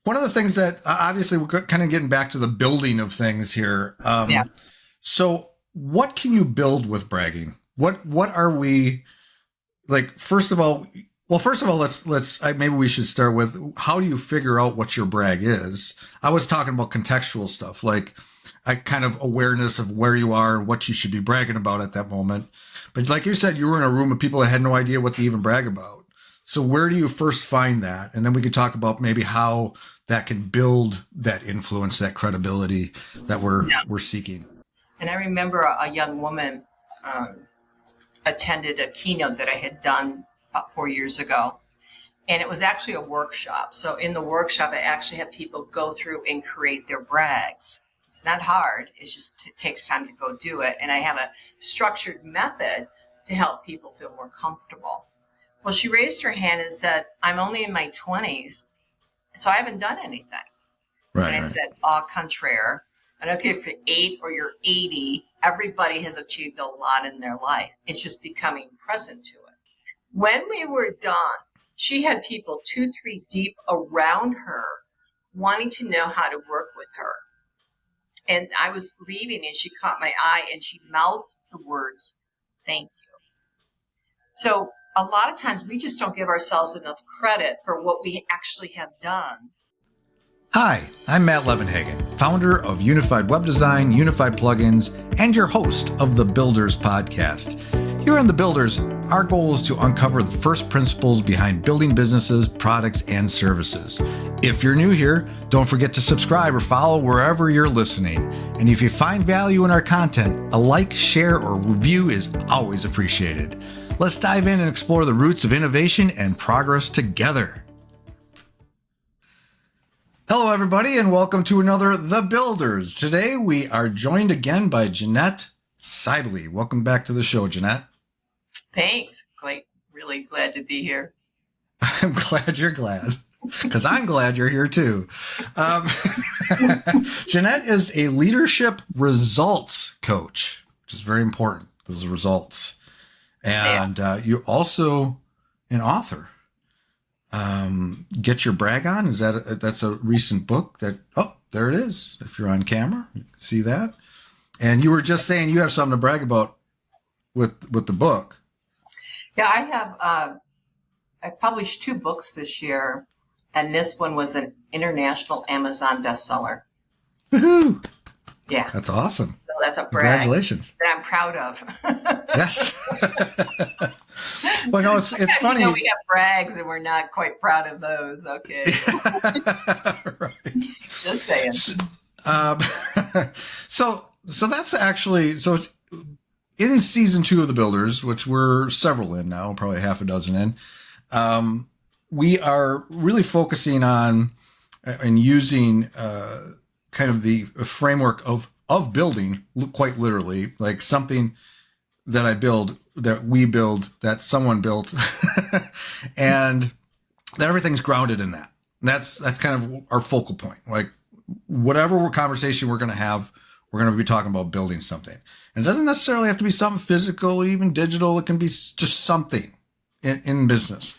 One of the things that obviously we're kind of getting back to the building of things here. Yeah. So what can you build with bragging? What are we like? First of all, let's maybe we should start with how do you figure out what your brag is? I was talking about contextual stuff, like a kind of awareness of where you are and what you should be bragging about at that moment. But like you said, you were in a room of people that had no idea what to even brag about. So where do you first find that? And then we could talk about maybe how that can build that influence, that credibility that we're seeking. And I remember a young woman attended a keynote that I had done about 4 years ago. And it was actually a workshop. So in the workshop, I actually have people go through and create their brags. It's not hard. It just takes time to go do it. And I have a structured method to help people feel more comfortable. Well, she raised her hand and said, I'm only in my 20s, so I haven't done anything. Right. And I said, au contraire. I don't care if you're 8 or you're 80, everybody has achieved a lot in their life. It's just becoming present to it. When we were done, she had people 2, 3 deep around her wanting to know how to work with her. And I was leaving and she caught my eye and she mouthed the words, thank you. So a lot of times we just don't give ourselves enough credit for what we actually have done. Hi, I'm Matt Levenhagen, founder of Unified Web Design, Unified Plugins, and your host of the Builders Podcast. Here on the Builders, our goal is to uncover the first principles behind building businesses, products, and services. If you're new here, don't forget to subscribe or follow wherever you're listening. And if you find value in our content, a like, share, or review is always appreciated. Let's dive in and explore the roots of innovation and progress together. Hello, everybody, and welcome to another The Builders. Today, we are joined again by Jeannette Seibly. Welcome back to the show, Jeannette. Thanks. Really glad to be here. I'm glad you're glad, because I'm glad you're here too. Jeannette is a leadership results coach, which is very important, those results. And you're also an author. Get Your Brag On. That's a recent book that, there it is. If you're on camera, you can see that. And you were just saying you have something to brag about with the book. Yeah, I have, I published 2 books this year, and this one was an international Amazon bestseller. Woohoo! Yeah. That's awesome. So that's a brag. Congratulations. That I'm proud of. Yes. Well, no, it's funny. We have brags and we're not quite proud of those. Okay. Right. Just saying. So that's actually, so it's in season 2 of The Builders, which we're several in now, probably half a dozen in. We are really focusing on and using kind of the framework of building, quite literally, like something that I build, that we build, that someone built, and that everything's grounded in that. And that's kind of our focal point. Like whatever conversation we're going to have, we're going to be talking about building something. And it doesn't necessarily have to be something physical, even digital. It can be just something in business.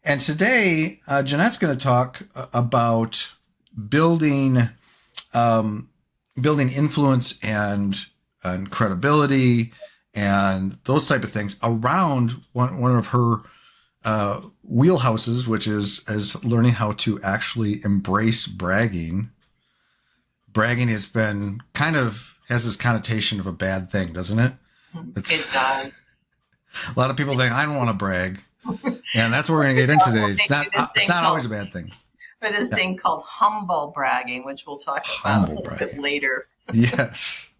And today, Jeannette's going to talk about building influence and credibility and those type of things around one of her wheelhouses, which is learning how to actually embrace bragging. Bragging has this connotation of a bad thing, doesn't it? It does. A lot of people think, I don't want to brag. And that's what we're going to get into today. It's not always a bad thing. For this thing called humble bragging, which we'll talk about a little bit later. Yes.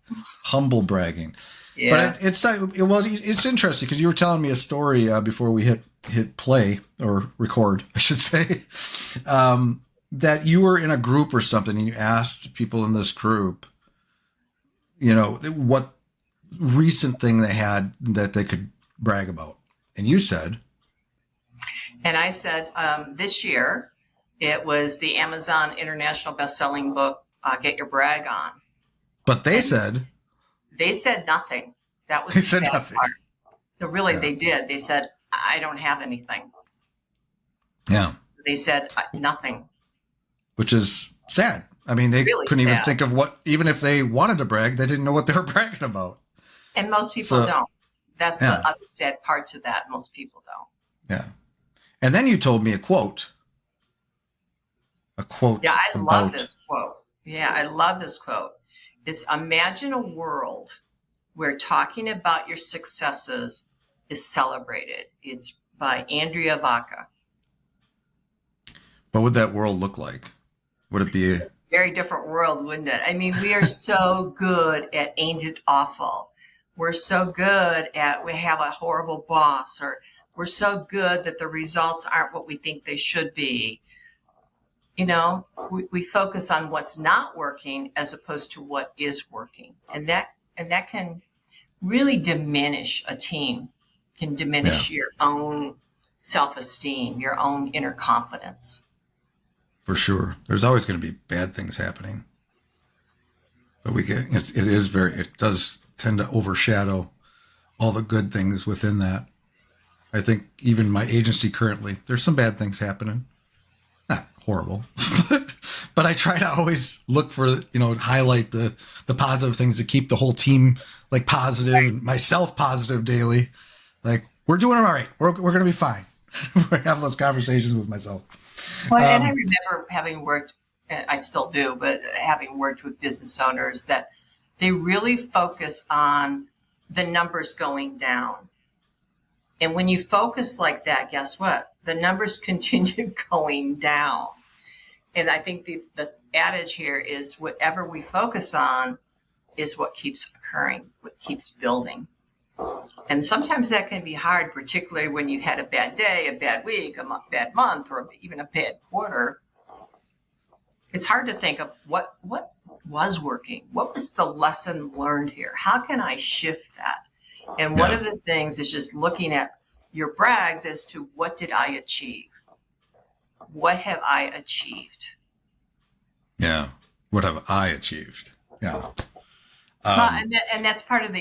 Humble bragging. Yeah. But it's interesting because you were telling me a story before we hit play or record, I should say, that you were in a group or something and you asked people in this group, what recent thing they had that they could brag about. And you said. And I said, this year, it was the Amazon international best-selling book, Get Your Brag On. But they said nothing. That was they the said sad nothing. part. So really, they did. They said, I don't have anything. Yeah. They said nothing. which is sad. I mean, they Really couldn't even sad. think of what, even if they wanted to brag, they didn't know what they were bragging about. And most people So, don't. That's yeah, the other sad part to that. Most people don't. yeah. And then you told me a quote Yeah, I love about, this quote. Yeah, I love this quote. It's imagine a world where talking about your successes is celebrated. It's by Andrea Vaca. what would that world look like? Would it be, Very different world, wouldn't it? I mean, we are so good at ain't it awful. We're so good at we have a horrible boss, or we're so good that the results aren't what we think they should be. You know, we focus on what's not working as opposed to what is working. And that can really diminish a team, can diminish your own self-esteem, your own inner confidence. for sure? There's always going to be bad things happening. But it does tend to overshadow all the good things within that. I think even my agency currently, there's some bad things happening. Not horrible, but I try to always look for, highlight the positive things to keep the whole team like positive and myself positive daily. Like, we're doing all right. We're going to be fine. I have those conversations with myself. Well, and I remember having worked, and I still do, but having worked with business owners that they really focus on the numbers going down. And when you focus like that, guess what? The numbers continue going down. And I think the adage here is whatever we focus on is what keeps occurring, what keeps building. And sometimes that can be hard, particularly when you've had a bad day, a bad week, a bad month, or even a bad quarter. It's hard to think of what was working. What was the lesson learned here? How can I shift that? And one of the things is just looking at your brags as to what did I achieve? What have I achieved? Yeah. What have I achieved? Yeah. And that's part of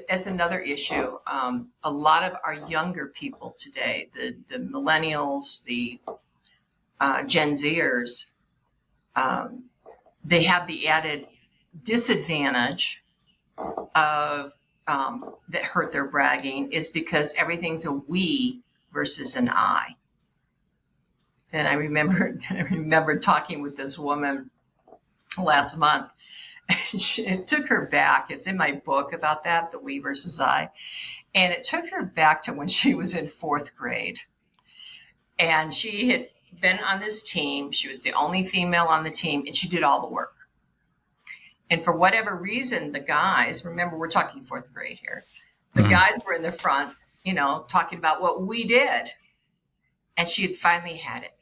that's another issue. A lot of our younger people today, the millennials, the Gen Zers, they have the added disadvantage of that hurt their bragging is because everything's a we versus an I. And I remember talking with this woman last month. It took her back. It's in my book about that, the we versus I. And it took her back to when she was in 4th grade. And she had been on this team. She was the only female on the team, and she did all the work. And for whatever reason, the guys, remember, we're talking 4th grade here. The guys were in the front, talking about what we did. And she had finally had it.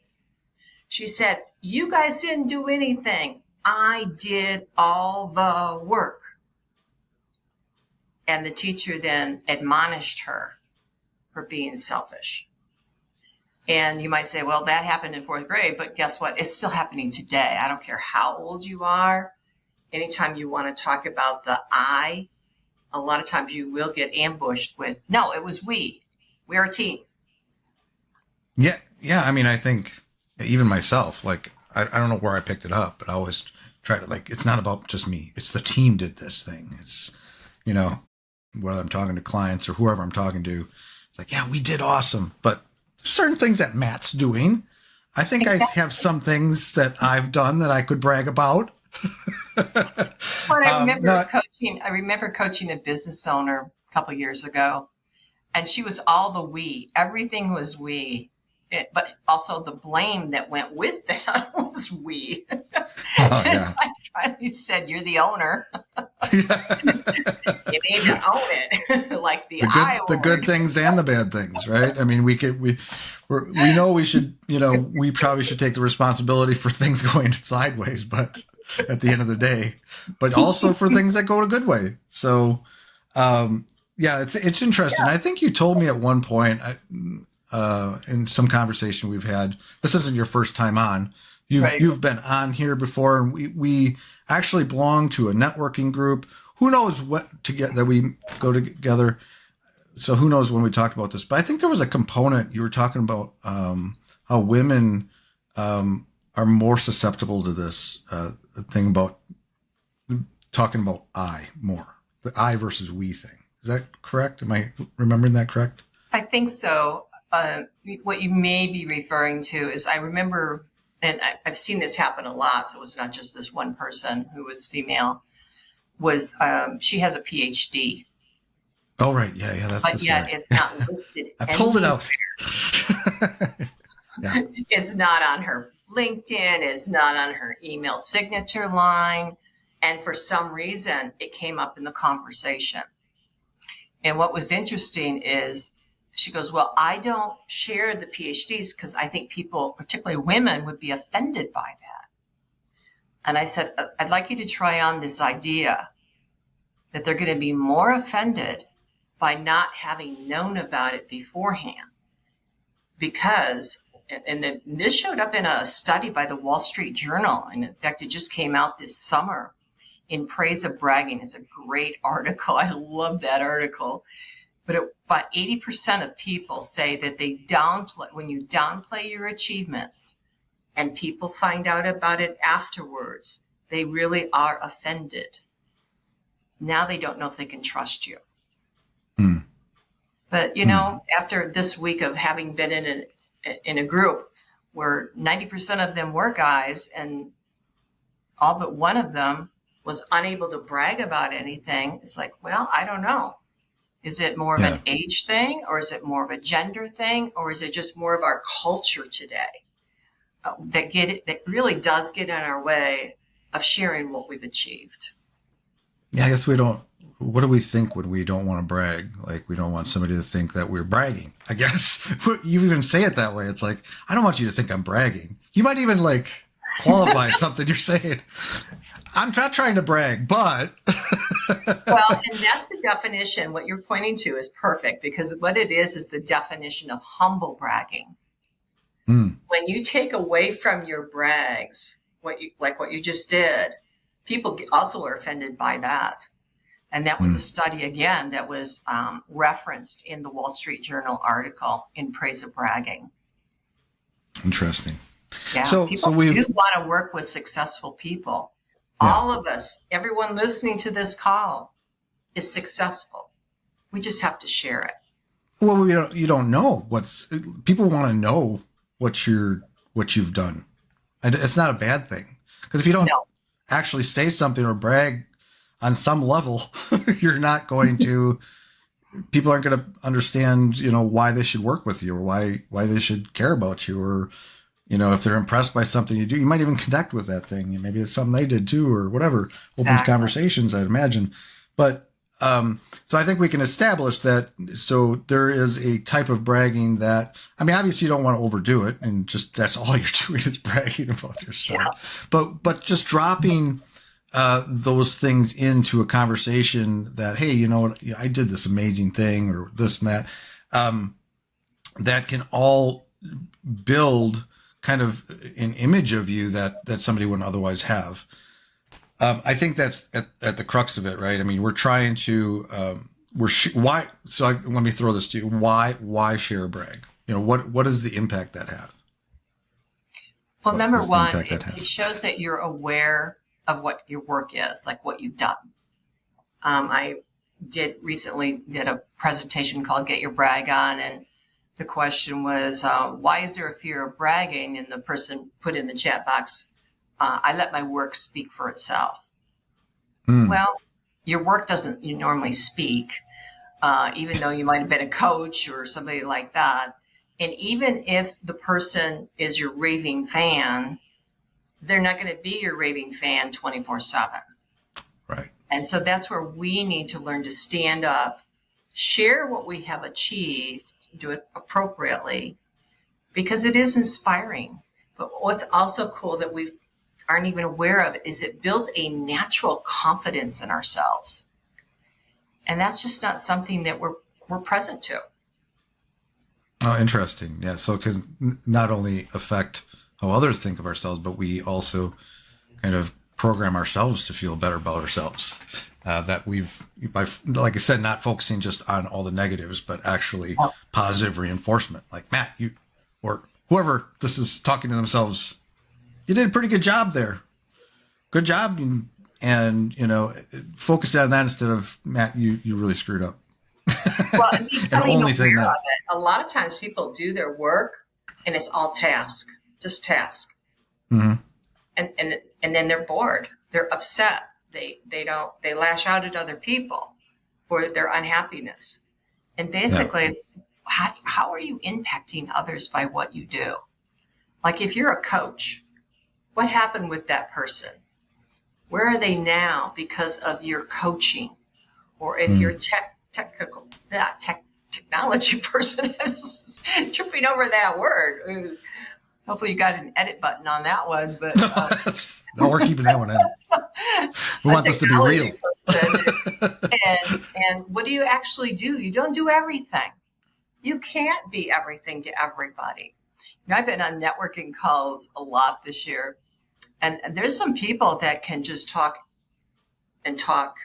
She said, you guys didn't do anything. I did all the work. And the teacher then admonished her for being selfish. And you might say, well, that happened in 4th grade, but guess what? It's still happening today. I don't care how old you are. Anytime you want to talk about the I, a lot of times you will get ambushed with, no, it was we. We're a team. Yeah. Yeah. I mean, I think even myself, like, I don't know where I picked it up, but I always try to, like, it's not about just me. It's the team did this thing. It's, whether I'm talking to clients or whoever I'm talking to, it's like, yeah, we did awesome. But there's certain things that Matt's doing. I think I have some things that I've done that I could brag about. Well, I remember coaching a business owner a couple of years ago, and she was all the we. Everything was we. But also the blame that went with that was we. Yeah. I finally said, you're the owner. You need to own it. Like the good things and the bad things, right? I mean, we know we should, we probably should take the responsibility for things going sideways, but at the end of the day, but also for things that go a good way. So, it's interesting. Yeah. I think you told me at one point, in some conversation we've had, this isn't your first time on. You've been on here before, and we actually belong to a networking group. Who knows what to get that we go together. So who knows when we talked about this, but I think there was a component you were talking about, how women, are more susceptible to this thing about talking about I more, the I versus we thing. Is that correct? Am I remembering that correct? I think so. What you may be referring to is I remember, and I've seen this happen a lot, so it's not just this one person who was female, was she has a PhD. Oh, right. Yeah, that's the But story. yet it's not listed. I pulled it out. Yeah. It's not on her LinkedIn. It's not on her email signature line. And for some reason, it came up in the conversation. And what was interesting is she goes, well, I don't share the PhDs because I think people, particularly women, would be offended by that. And I said, I'd like you to try on this idea that they're going to be more offended by not having known about it beforehand. Because, and this showed up in a study by the Wall Street Journal. And in fact, it just came out this summer. In Praise of Bragging is a great article. I love that article. But about 80% of people say that they downplay, when you downplay your achievements and people find out about it afterwards, they really are offended. Now they don't know if they can trust you. But, after this week of having been in a group where 90% of them were guys and all but one of them was unable to brag about anything, it's like, well, I don't know. Is it more of an age thing, or is it more of a gender thing, or is it just more of our culture today that really does get in our way of sharing what we've achieved? Yeah, I guess we don't. What do we think when we don't want to brag? Like, we don't want somebody to think that we're bragging, I guess. You even say it that way. It's like, I don't want you to think I'm bragging. You might even like qualify something you're saying. I'm not trying to brag, but. Well, and that's the definition. What you're pointing to is perfect, because what it is the definition of humble bragging. When you take away from your brags, what you just did, people also are offended by that. And that was a study, again, that was referenced in the Wall Street Journal article in Praise of Bragging. Interesting. Yeah, so we do want to work with successful people. Yeah. All of us, everyone listening to this call is successful. We just have to share it. Well, you don't know people want to know what you've done. And it's not a bad thing, because if you don't actually say something or brag on some level, you're not going to, people aren't going to understand, why they should work with you, or why they should care about you, or, if they're impressed by something you do, you might even connect with that thing. Maybe it's something they did too, or whatever. Exactly. Opens conversations, I'd imagine. But, so I think we can establish that. So there is a type of bragging that, obviously you don't want to overdo it, and just, that's all you're doing is bragging about your stuff. Yeah. But just dropping, those things into a conversation that, hey, you know what, I did this amazing thing, or this and that, that can all build kind of an image of you that somebody wouldn't otherwise have. I think that's at the crux of it, right? We're trying to, why? So let me throw this to you. Why share a brag? What does the impact that have? Well, number one, it shows that you're aware of what your work is, like what you've done. I recently did a presentation called Get Your Brag On, and the question was, why is there a fear of bragging? And the person put in the chat box, I let my work speak for itself. Well, your work doesn't normally speak, even though you might have been a coach or somebody like that. And even if the person is your raving fan, they're not going to be your raving fan 24/7. Right. And so that's where we need to learn to stand up, share what we have achieved, do it appropriately, because it is inspiring. But what's also cool that we aren't even aware of is it builds a natural confidence in ourselves. And that's just not something that we're present to. Oh, interesting. Yeah. So it can not only affect how others think of ourselves, but we also kind of program ourselves to feel better about ourselves. That like I said, not focusing just on all the negatives, but actually positive reinforcement. Like Matt, or whoever this is talking to themselves You did a pretty good job there. Good job. And focus on that instead of, Matt, you really screwed up. Well, And only saying that. A lot of times people do their work and it's all task, just task. Mm-hmm. And then they're bored. They're upset. They lash out at other people for their unhappiness. And basically, how are you impacting others by what you do? Like if you're a coach, what happened with that person? Where are they now because of your coaching? Or if you're technology person, is tripping over that word. Hopefully you got an edit button on that one. But no, we're keeping that one in. We want this to be real. And what do you actually do? You don't do everything. You can't be everything to everybody. I've been on networking calls a lot this year. And there's some people that can just talk and talk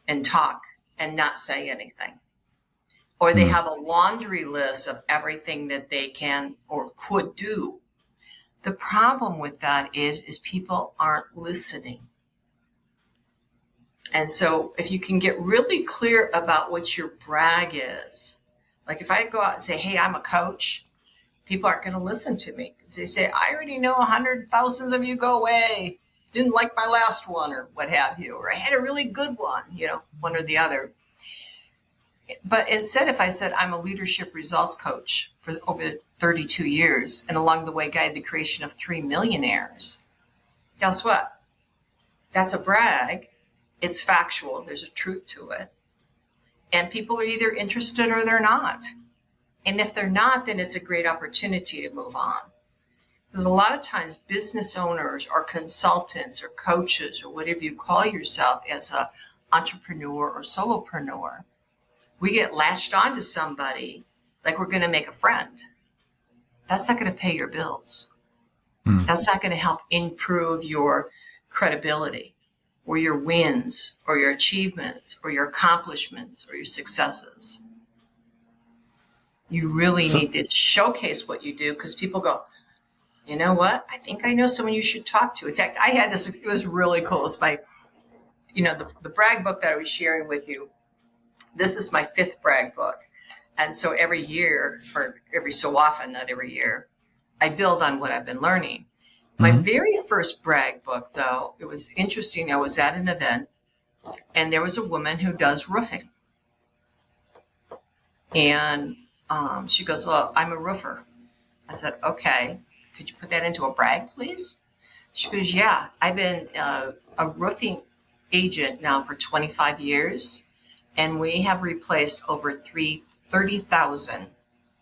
and talk and not say anything. Or they have a laundry list of everything that they can or could do. The problem with that is people aren't listening. And so if you can get really clear about what your brag is, like if I go out and say, hey, I'm a coach, people aren't going to listen to me. They say, I already know 100,000 of you go away. Didn't like my last one or what have you. Or I had a really good one, one or the other. But instead, if I said I'm a leadership results coach for over 32 years and along the way guided the creation of 3 millionaires, guess what? That's a brag. It's factual. There's a truth to it. And people are either interested or they're not. And if they're not, then it's a great opportunity to move on. Because a lot of times business owners or consultants or coaches or whatever you call yourself as an entrepreneur or solopreneur, we get latched onto somebody like we're going to make a friend. That's not going to pay your bills. That's not going to help improve your credibility or your wins or your achievements or your accomplishments or your successes. You really need to showcase what you do because people go, you know what? I think I know someone you should talk to. In fact, I had this, it was really cool. It's my, the brag book that I was sharing with you. This is my 5th brag book. And so every year, or every so often, not every year, I build on what I've been learning. My very first brag book, though, it was interesting. I was at an event and there was a woman who does roofing. And she goes, well, I'm a roofer. I said, okay, could you put that into a brag, please? She goes, yeah, I've been a roofing agent now for 25 years. And we have replaced over 30,000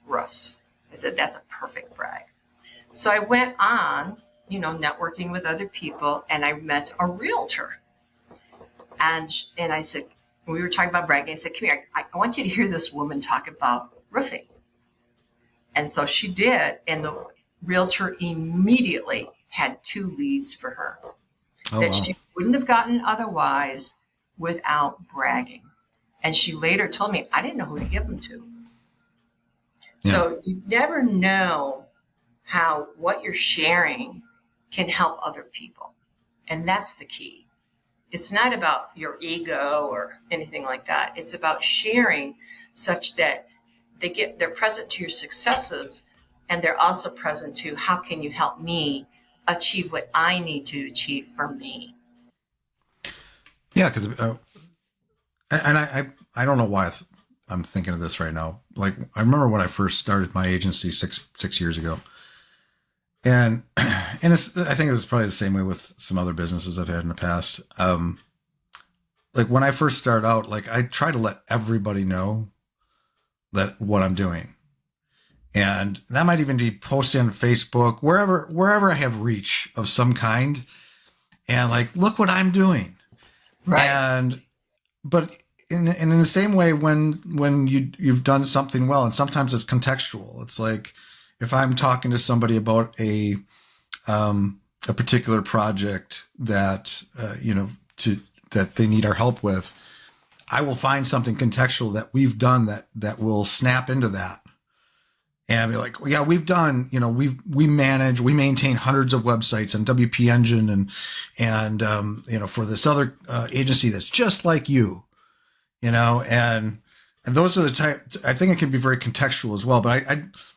roofs. I said, that's a perfect brag. So I went on, networking with other people, and I met a realtor. And I said, we were talking about bragging. I said, come here, I want you to hear this woman talk about roofing. And so she did, and the realtor immediately had 2 leads for her she wouldn't have gotten otherwise without bragging. And she later told me, I didn't know who to give them to. Yeah. So you never know how what you're sharing can help other people. And that's the key. It's not about your ego or anything like that. It's about sharing such that they're present to your successes, and they're also present to how can you help me achieve what I need to achieve for me. Yeah, because and I don't know why I'm thinking of this right now. Like I remember when I first started my agency six years ago, and I think it was probably the same way with some other businesses I've had in the past. Like when I first started out, like I try to let everybody know that what I'm doing, and that might even be posted on Facebook, wherever I have reach of some kind, and like look what I'm doing, right? But in the same way, when you've done something well, and sometimes it's contextual. It's like if I'm talking to somebody about a particular project that that they need our help with, I will find something contextual that we've done that will snap into that. and be like, well, yeah, we've done, we maintain hundreds of websites on WP Engine and for this other agency that's just like you, and those are the type. I think it can be very contextual as well. But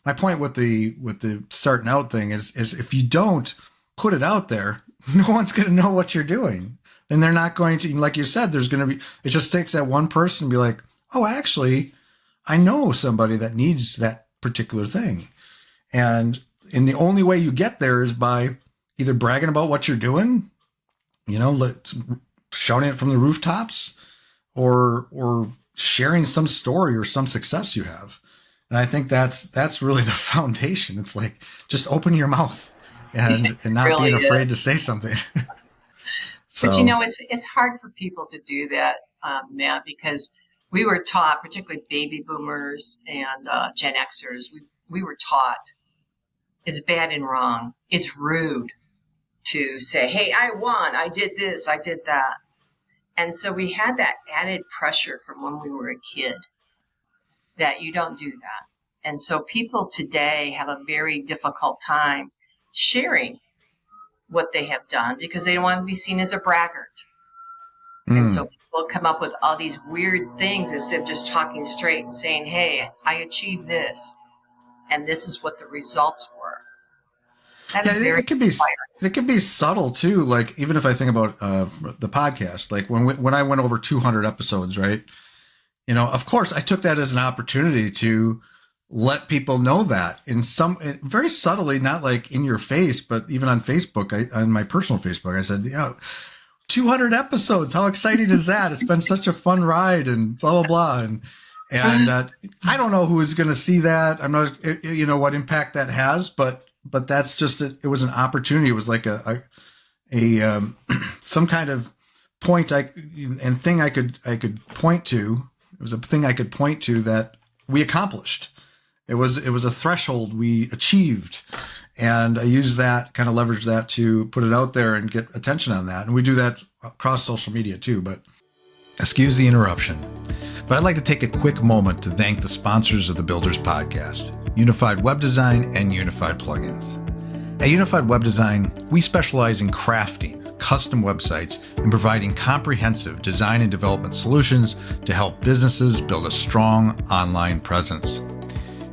my point with the starting out thing is if you don't put it out there, no one's going to know what you're doing. Then they're not going to, like you said, there's going to be, it just takes that one person to be like, oh, actually, I know somebody that needs that particular thing. And the only way you get there is by either bragging about what you're doing, shouting it from the rooftops, or sharing some story or some success you have. And I think that's really the foundation. It's like, just open your mouth and not really being afraid to say something. So. But it's hard for people to do that, Matt, because we were taught, particularly baby boomers and Gen Xers, we were taught it's bad and wrong. It's rude to say, hey, I won, I did this, I did that. And so we had that added pressure from when we were a kid that you don't do that. And so people today have a very difficult time sharing what they have done because they don't want to be seen as a braggart. And so people come up with all these weird things instead of just talking straight and saying, hey, I achieved this, and this is what the results were. That is very inspiring. It can be subtle too. Like, even if I think about the podcast, like when I went over 200 episodes, right? Of course I took that as an opportunity to let people know that very subtly, not like in your face, but even on Facebook, on my personal Facebook, I said, 200 episodes. How exciting is that? It's been such a fun ride and blah, blah, blah. And I don't know who is going to see that. I'm not, what impact that has, but that's just, it was an opportunity. It was like a some kind of point thing I could point to. It was a thing I could point to that we accomplished. It was a threshold we achieved. And I use that, kind of leverage that to put it out there and get attention on that. And we do that across social media too, but excuse the interruption. But I'd like to take a quick moment to thank the sponsors of the Builders Podcast, Unified Web Design and Unified Plugins. At Unified Web Design, we specialize in crafting custom websites and providing comprehensive design and development solutions to help businesses build a strong online presence.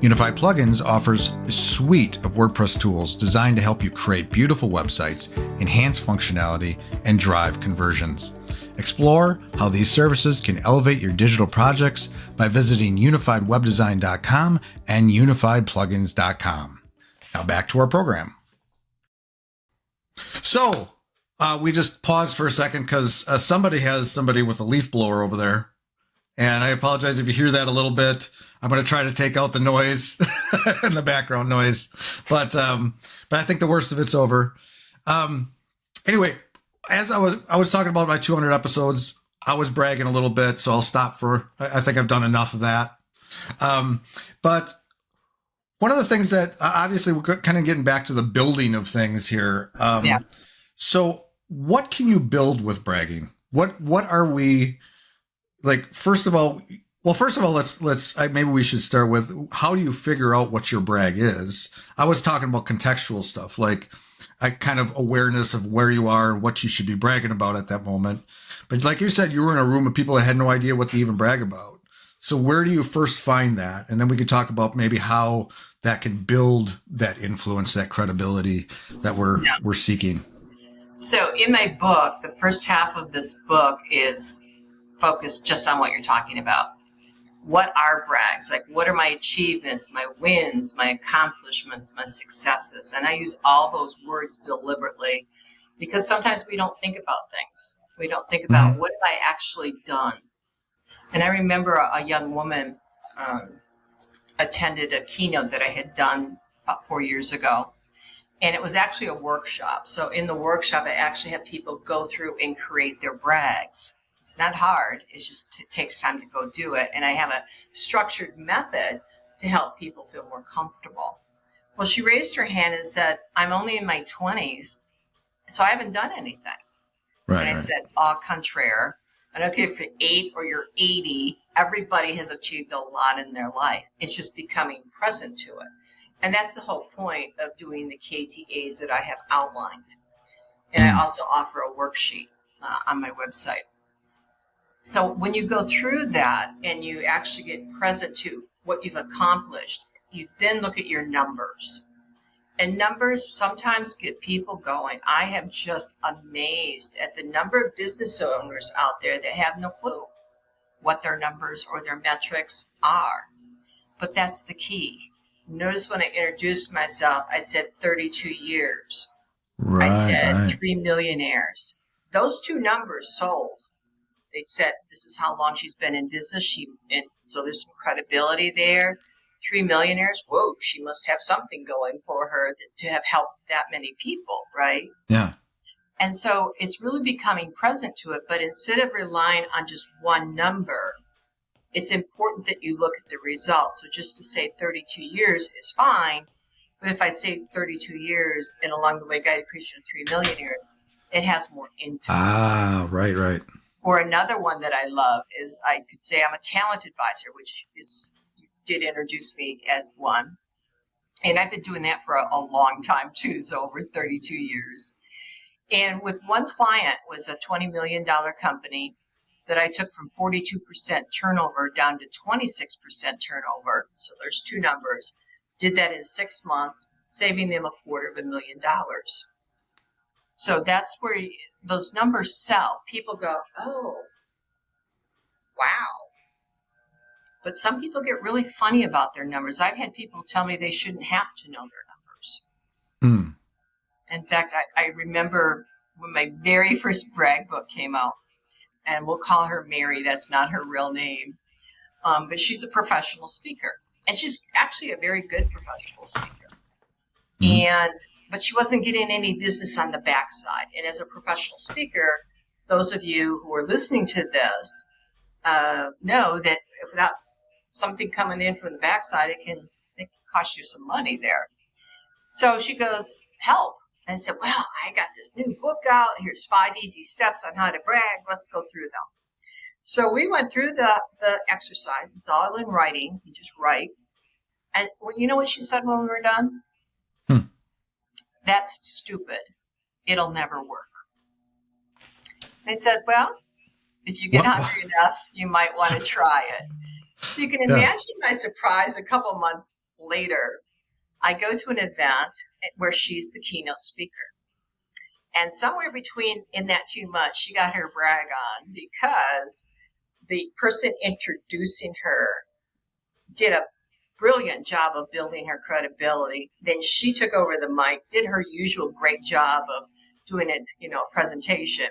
Unified Plugins offers a suite of WordPress tools designed to help you create beautiful websites, enhance functionality, and drive conversions. Explore how these services can elevate your digital projects by visiting unifiedwebdesign.com and unifiedplugins.com. Now back to our program. So we just paused for a second because somebody has somebody with a leaf blower over there. And I apologize if you hear that a little bit. I'm going to try to take out the noise and the background noise, but I think the worst of it's over. Anyway, as I was talking about my 200 episodes, I was bragging a little bit, so I'll stop I think I've done enough of that. But one of the things that obviously we're kind of getting back to the building of things here. So what can you build with bragging? What are we like? First of all, let's maybe we should start with, how do you figure out what your brag is? I was talking about contextual stuff, like a kind of awareness of where you are and what you should be bragging about at that moment. But like you said, you were in a room of people that had no idea what to even brag about. So where do you first find that? And then we could talk about maybe how that can build that influence, that credibility that we're seeking. So in my book, the first half of this book is focused just on what you're talking about. What are brags? Like, what are my achievements, my wins, my accomplishments, my successes? And I use all those words deliberately because sometimes we don't think about things. We don't think about what have I actually done. And I remember a young woman attended a keynote that I had done about 4 years ago. And it was actually a workshop. So in the workshop, I actually have people go through and create their brags. It's not hard. It just takes time to go do it. And I have a structured method to help people feel more comfortable. Well, she raised her hand and said, I'm only in my 20s, so I haven't done anything. Right, and I said, au contraire. I don't care if you're 8 or you're 80, everybody has achieved a lot in their life. It's just becoming present to it. And that's the whole point of doing the KTAs that I have outlined. And I also offer a worksheet on my website. So when you go through that and you actually get present to what you've accomplished, you then look at your numbers. And numbers sometimes get people going. I am just amazed at the number of business owners out there that have no clue what their numbers or their metrics are. But that's the key. Notice when I introduced myself, I said 32 years. Right, I said right. 3 millionaires. Those two numbers sold. They said this is how long she's been in business. And so there's some credibility there. 3 millionaires. Whoa, she must have something going for her to have helped that many people, right? Yeah. And so it's really becoming present to it. But instead of relying on just one number, it's important that you look at the results. So just to say 32 years is fine. But if I say 32 years and along the way guided preacher to 3 millionaires, it has more impact. Ah, right, right. Or another one that I love is I could say I'm a talent advisor, which is, you did introduce me as one. And I've been doing that for a long time too, so over 32 years. And with one client was a $20 million company that I took from 42% turnover down to 26% turnover. So there's two numbers. Did that in 6 months, saving them $250,000. So that's where those numbers sell. People go, oh, wow. But some people get really funny about their numbers. I've had people tell me they shouldn't have to know their numbers. Hmm. In fact, I remember when my very first brag book came out, and we'll call her Mary. That's not her real name. But she's a professional speaker. And she's actually a very good professional speaker. But she wasn't getting any business on the backside. And as a professional speaker, those of you who are listening to this know that if without something coming in from the backside, it can cost you some money there. So she goes, help. And I said, well, I got this new book out. Here's 5 easy steps on how to brag. Let's go through them. So we went through the exercise. It's all in writing. You just write. And you know what she said when we were done? That's stupid. It'll never work. I said, well, if you get hungry enough, you might want to try it. So you can imagine my surprise a couple months later. I go to an event where she's the keynote speaker. And somewhere between in that 2 months, she got her brag on because the person introducing her did a brilliant job of building her credibility. Then she took over the mic, did her usual great job of doing a presentation.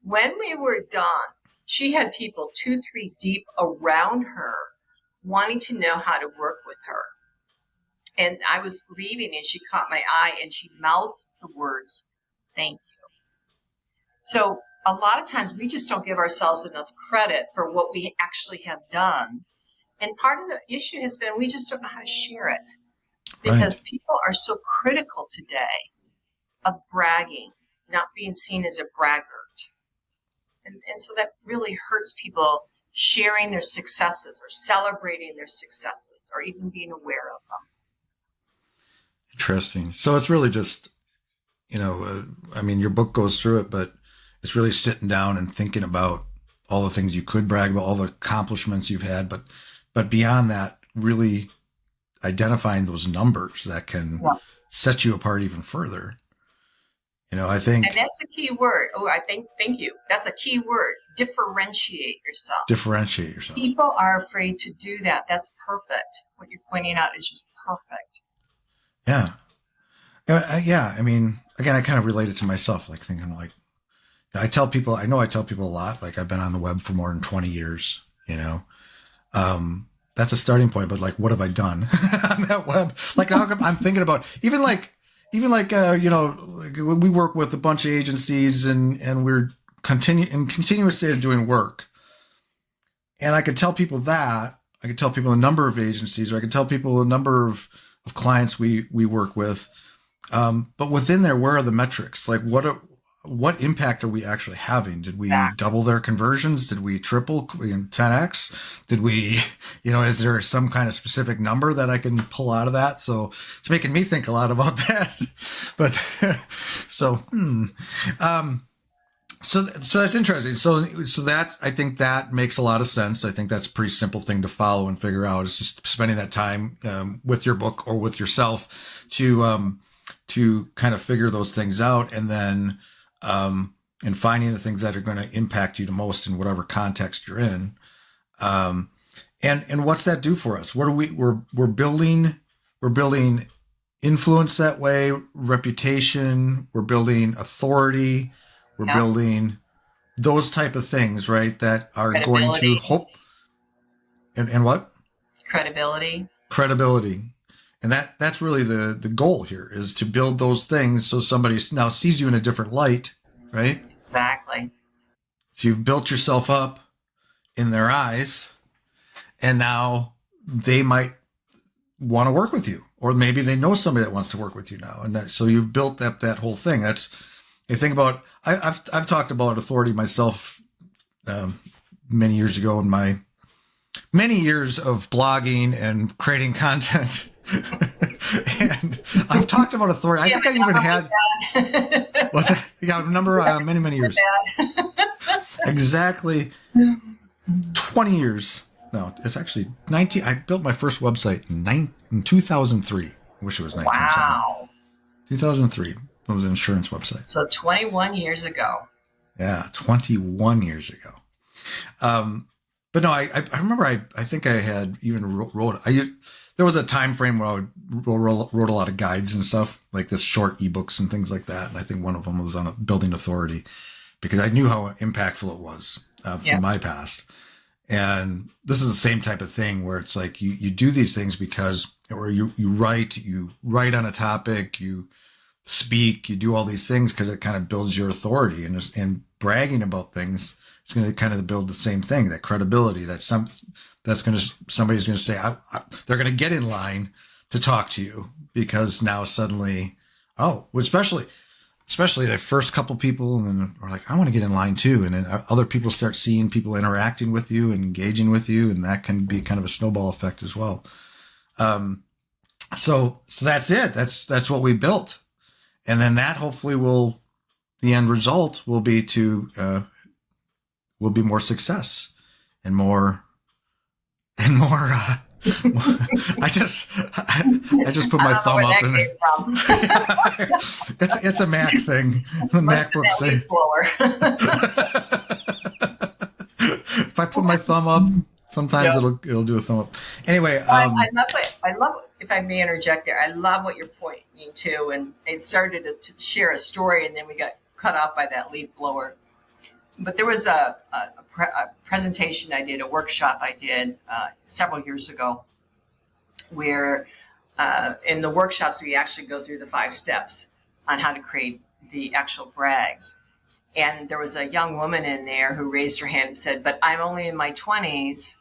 When we were done, she had people 2, 3 deep around her wanting to know how to work with her. And I was leaving and she caught my eye and she mouthed the words, thank you. So a lot of times we just don't give ourselves enough credit for what we actually have done. And part of the issue has been we just don't know how to share it because people are so critical today of bragging, not being seen as a braggart. And so that really hurts people sharing their successes or celebrating their successes or even being aware of them. Interesting. So it's really just, your book goes through it, but it's really sitting down and thinking about all the things you could brag about, all the accomplishments you've had, but beyond that, really identifying those numbers that can set you apart even further. I think. And that's a key word. Oh, thank you. That's a key word. Differentiate yourself. Differentiate yourself. People are afraid to do that. That's perfect. What you're pointing out is just perfect. Yeah. Yeah. I mean, again, I kind of relate it to myself, like thinking like, I tell people a lot, like I've been on the web for more than 20 years, that's a starting point, but like, what have I done on that web? Like I'm thinking about even like, we work with a bunch of agencies and we're in continuous state of doing work. And I could tell people that, I could tell people a number of agencies, or I could tell people a number of clients we work with. But within there, where are the metrics? Like what impact are we actually having? Did we Exactly. double their conversions? Did we triple 10x? Did we, is there some kind of specific number that I can pull out of that? So it's making me think a lot about that. But so, so that's interesting. So that's, I think that makes a lot of sense. I think that's a pretty simple thing to follow and figure out. It's just spending that time with your book or with yourself to kind of figure those things out, and then and finding the things that are going to impact you the most in whatever context you're in. And what's that do for us? What are we're building influence that way, reputation, we're building authority, we're Yeah. building those type of things, right? That are going to hope and what? Credibility. And that's really the goal here, is to build those things so somebody now sees you in a different light, right? Exactly. So you've built yourself up in their eyes, and now they might want to work with you, or maybe they know somebody that wants to work with you now, and so you've built up that whole thing. That's, I think about. I've talked about authority myself many years ago in my many years of blogging and creating content. And I've talked about authority. I think I even had what's that? Yeah, a number many years. Exactly 20 years. No, it's actually 19. I built my first website in 2003. I wish it was 1970. Wow. 2003. It was an insurance website. So 21 years ago. Yeah, 21 years ago. But no, I remember I think I had even wrote there was a time frame where I wrote a lot of guides and stuff, like this short ebooks and things like that. And I think one of them was on building authority, because I knew how impactful it was from my past. And this is the same type of thing where it's like you do these things because, or you write on a topic, you speak, you do all these things because it kind of builds your authority, and bragging about things, it's going to kind of build the same thing, that credibility, that somebody's going to say, they're going to get in line to talk to you, because now suddenly, especially the first couple people, and then are like, I want to get in line too. And then other people start seeing people interacting with you and engaging with you. And that can be kind of a snowball effect as well. So that's it. That's what we built. And then that hopefully the end result will be will be more success and more. I just put my thumb up and it's a Mac thing. The MacBook say. If I put my thumb up, sometimes it'll do a thumb up. Anyway, I love if I may interject there. I love what you're pointing to, and it started to share a story, and then we got cut off by that leaf blower. But there was a presentation I did, a workshop I did several years ago, where in the workshops we actually go through the 5 steps on how to create the actual brags. And there was a young woman in there who raised her hand and said, "But I'm only in my 20s.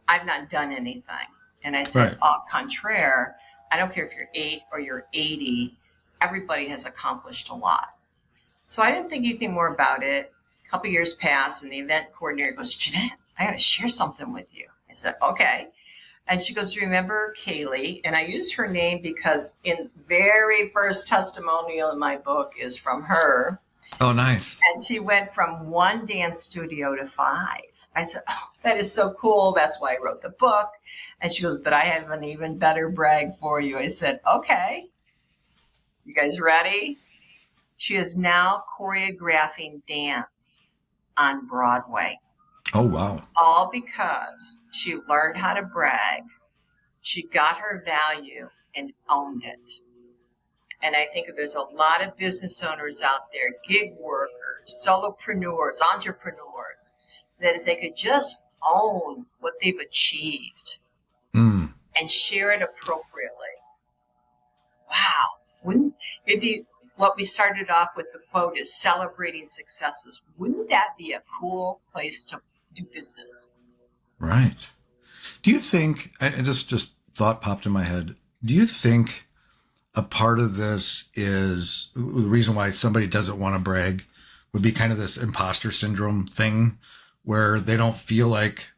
I've not done anything." And I said, Right. Au contraire, I don't care if you're 8 or you're 80, everybody has accomplished a lot. So I didn't think anything more about it. A couple years passed, and the event coordinator goes, "Jeannette, I got to share something with you." I said, "Okay." And she goes, "Remember Kaylee?" And I use her name because in very first testimonial in my book is from her. Oh, nice. And she went from 1 dance studio to 5. I said, "Oh, that is so cool. That's why I wrote the book." And she goes, "But I have an even better brag for you." I said, "Okay. You guys ready?" She is now choreographing dance on Broadway. Oh, wow. All because she learned how to brag. She got her value and owned it. And I think there's a lot of business owners out there, gig workers, solopreneurs, entrepreneurs, that if they could just own what they've achieved and share it appropriately. Wow. Wouldn't it be what we started off with the quote is celebrating successes? Wouldn't that be a cool place to do business? Right. Do you think, I just thought popped in my head, do you think a part of this is the reason why somebody doesn't want to brag would be kind of this imposter syndrome thing where they don't feel like,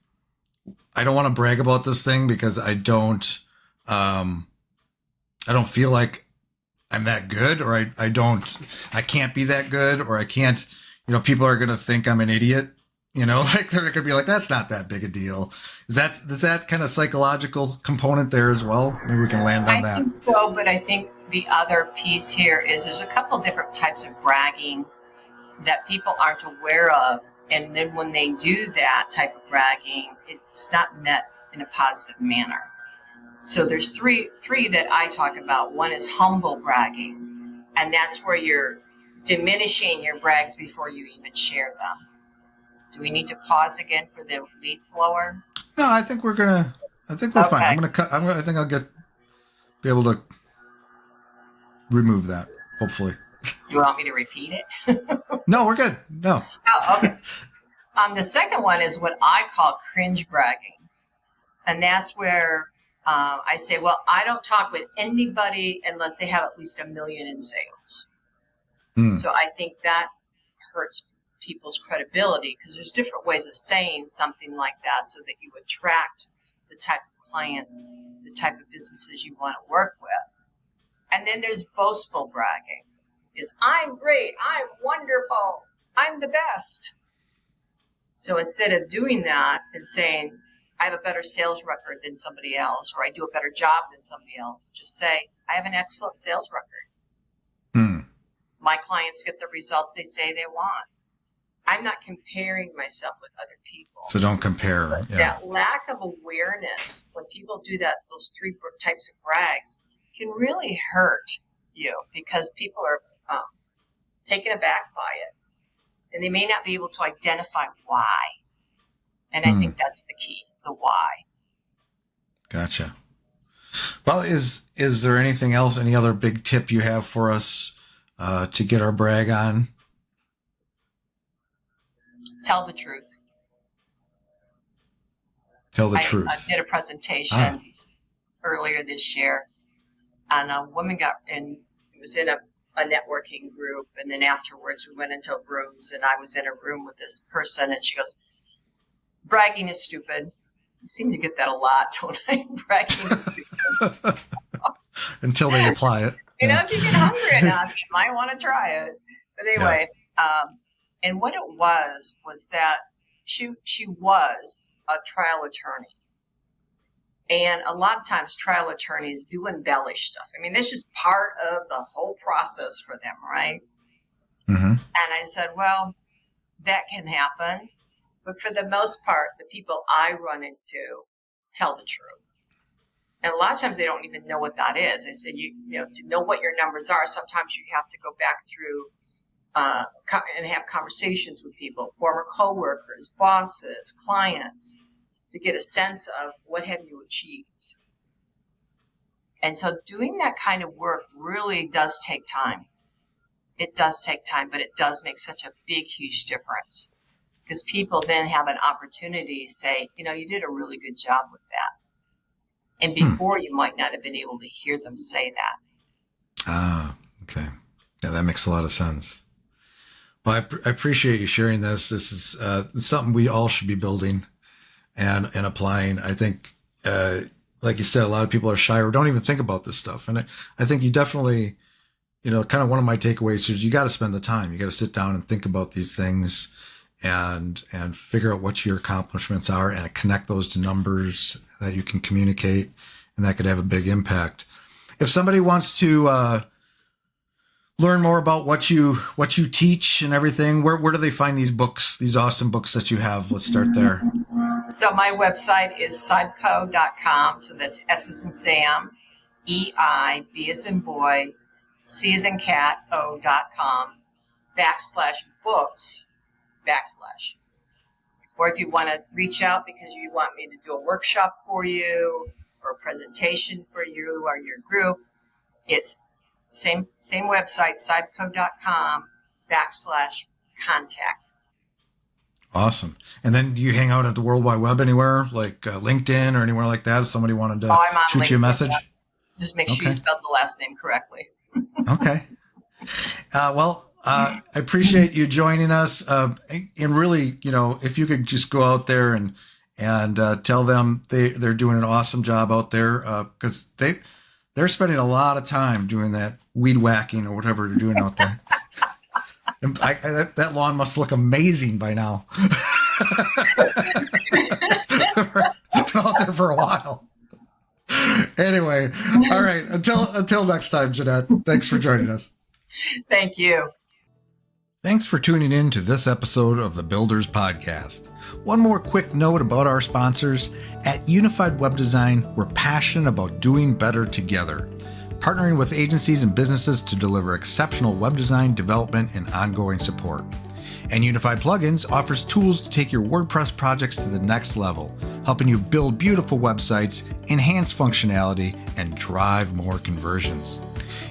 I don't want to brag about this thing because I don't feel like I'm that good, or I can't be that good, or I can't, people are going to think I'm an idiot, like they're going to be like, that's not that big a deal. Is that kind of psychological component there as well? Maybe we can land on that. I think so, but I think the other piece here is there's a couple different types of bragging that people aren't aware of. And then when they do that type of bragging, it's not met in a positive manner. So there's three that I talk about. One is humble bragging, and that's where you're diminishing your brags before you even share them. Do we need to pause again for the leaf blower? No, I think we're fine. I'm gonna cut. I think I'll be able to remove that. Hopefully. You want me to repeat it? No, we're good. No. Oh, okay. The second one is what I call cringe bragging, and that's where I say, well, I don't talk with anybody unless they have at least $1 million in sales. So I think that hurts people's credibility because there's different ways of saying something like that so that you attract the type of clients, the type of businesses you want to work with. And then there's boastful bragging. Is I'm great, I'm wonderful, I'm the best. So instead of doing that and saying, I have a better sales record than somebody else, or I do a better job than somebody else, just say, I have an excellent sales record. My clients get the results they say they want. I'm not comparing myself with other people. So don't compare. Yeah. That lack of awareness, when people do that, those three types of brags, can really hurt you because people are taken aback by it. And they may not be able to identify why. And I think that's the key, the why. Gotcha. Well, is there anything else, any other big tip you have for us to get our brag on? Tell the truth. Tell the truth. I did a presentation earlier this year, and a woman it was in a networking group, and then afterwards we went into rooms, and I was in a room with this person, and she goes, bragging is stupid. I seem to get that a lot, don't I? Bragging is stupid. Until they apply it. If you get hungry enough, you might want to try it. But anyway, and what it was that she was a trial attorney. And a lot of times trial attorneys do embellish stuff. I mean, that's just part of the whole process for them, right? Mm-hmm. And I said, well, that can happen. But for the most part, the people I run into tell the truth. And a lot of times they don't even know what that is. I said, you know, to know what your numbers are, sometimes you have to go back through and have conversations with people, former coworkers, bosses, clients, to get a sense of what have you achieved. And so doing that kind of work really does take time. It does take time, but it does make such a big, huge difference. Because people then have an opportunity to say, you know, you did a really good job with that. And before you might not have been able to hear them say that. Ah, okay. Yeah, that makes a lot of sense. Well, I appreciate you sharing this. This is something we all should be building and applying. I think, like you said, a lot of people are shy or don't even think about this stuff. And I think you definitely, you know, kind of one of my takeaways is you got to spend the time. You got to sit down and think about these things and figure out what your accomplishments are and connect those to numbers that you can communicate, and that could have a big impact. If somebody wants to learn more about what you teach and everything, where do they find these books, these awesome books that you have? Let's start there. So my website is Seibco.com. So that's S as in Sam, EI, B as in boy, C as in cat, O.com, /books, /. Or if you want to reach out because you want me to do a workshop for you or a presentation for you or your group, it's same website, Seibco.com, /contact. Awesome. And then do you hang out at the World Wide Web anywhere, like LinkedIn or anywhere like that? If somebody wanted to shoot you a message? Just make sure you spell the last name correctly. Okay. Well, I appreciate you joining us. And really, if you could just go out there and tell them they're doing an awesome job out there, because they're spending a lot of time doing that weed whacking or whatever they're doing out there. And that lawn must look amazing by now. Been out there for a while. Anyway, all right. Until next time, Jeannette. Thanks for joining us. Thank you. Thanks for tuning in to this episode of the Builders Podcast. One more quick note about our sponsors. At Unified Web Design, we're passionate about doing better together, partnering with agencies and businesses to deliver exceptional web design, development, and ongoing support. And Unified Plugins offers tools to take your WordPress projects to the next level, helping you build beautiful websites, enhance functionality, and drive more conversions.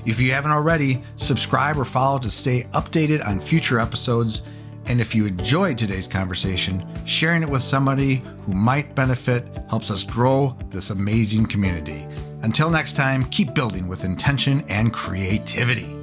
If you haven't already, subscribe or follow to stay updated on future episodes. And if you enjoyed today's conversation, sharing it with somebody who might benefit helps us grow this amazing community. Until next time, keep building with intention and creativity.